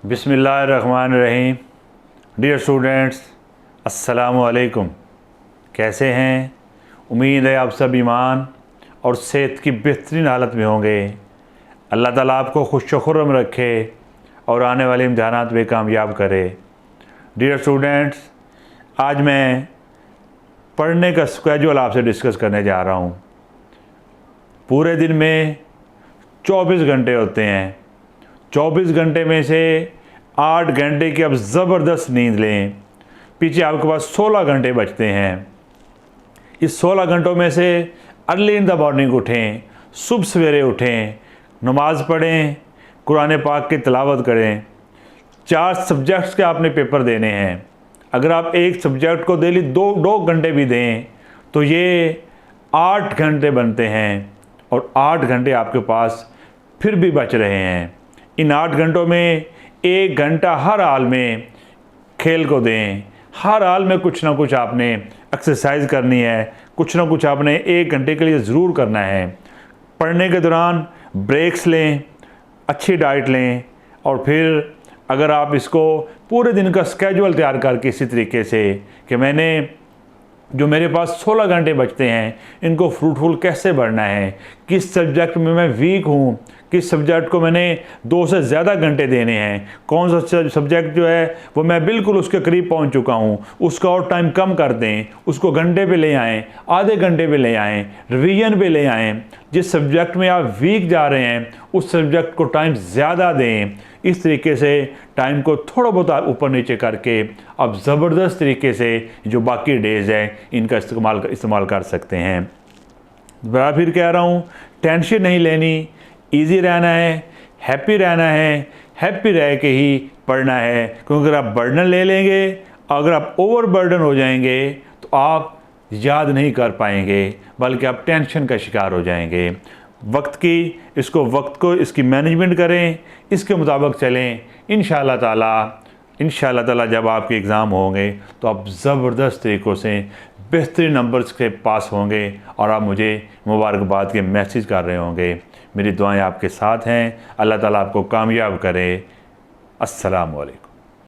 बिस्मिल्लाहिर्रहमानिर्रहीम। Dear students, अस्सलामु अलैकुम। कैसे हैं? उम्मीद है आप सब ईमान और सेहत की बेहतरीन हालत में होंगे। अल्लाह ताला आपको खुश व खुर्रम रखे और आने वाले इम्तिहानात में कामयाब करे। डियर स्टूडेंट्स, आज मैं पढ़ने का स्केड्यूल आपसे डिस्कस करने जा रहा हूँ। पूरे दिन में 24 घंटे होते हैं। 24 घंटे में से 8 घंटे की आप ज़बरदस्त नींद लें। पीछे आपके पास 16 घंटे बचते हैं। इस 16 घंटों में से अर्ली इन द मॉर्निंग उठें, सुबह सवेरे उठें, नमाज़ पढ़ें, कुरान पाक की तिलावत करें। 4 सब्जेक्ट्स के आपने पेपर देने हैं। अगर आप एक सब्जेक्ट को डेली दो घंटे भी दें तो ये 8 घंटे बनते हैं और 8 घंटे आपके पास फिर भी बच रहे हैं। इन 8 घंटों में 1 घंटा हर हाल में खेल को दें। हर हाल में कुछ ना कुछ आपने एक्सरसाइज करनी है, कुछ ना कुछ आपने 1 घंटे के लिए ज़रूर करना है। पढ़ने के दौरान ब्रेक्स लें, अच्छी डाइट लें और फिर अगर आप इसको पूरे दिन का स्केड्यूल तैयार करके इसी तरीके से कि मैंने जो मेरे पास 16 घंटे बचते हैं इनको फ्रूटफुल कैसे बढ़ना है, किस सब्जेक्ट में मैं वीक हूँ, किस सब्जेक्ट को मैंने 2 से ज़्यादा घंटे देने हैं, कौन सा सब्जेक्ट जो है वो मैं बिल्कुल उसके करीब पहुँच चुका हूँ, उसका और टाइम कम कर दें, उसको घंटे पे ले आएँ, आधे घंटे पे ले आएँ, रिवीजन पे ले आएँ। जिस सब्जेक्ट में आप वीक जा रहे हैं उस सब्जेक्ट को टाइम ज़्यादा दें। इस तरीके से टाइम को थोड़ा बहुत ऊपर नीचे करके आप ज़बरदस्त तरीके से जो बाकी डेज़ हैं इनका इस्तेमाल कर सकते हैं। दोबारा फिर कह रहा हूँ, टेंशन नहीं लेनी, इजी रहना है, हैप्पी रहना है, हैप्पी रह के ही पढ़ना है। क्योंकि अगर आप बर्डन ले लेंगे, अगर आप ओवर बर्डन हो जाएंगे तो आप याद नहीं कर पाएंगे बल्कि आप टेंशन का शिकार हो जाएंगे। वक्त को इसकी मैनेजमेंट करें, इसके मुताबिक चलें। इंशाअल्लाह ताला जब आपके एग्ज़ाम होंगे तो आप ज़बरदस्त तरीक़ों से बेहतरीन नंबर्स के पास होंगे और आप मुझे मुबारकबाद के मैसेज कर रहे होंगे। मेरी दुआएं आपके साथ हैं। अल्लाह ताला आपको कामयाब करे। अस्सलामु अलैकुम।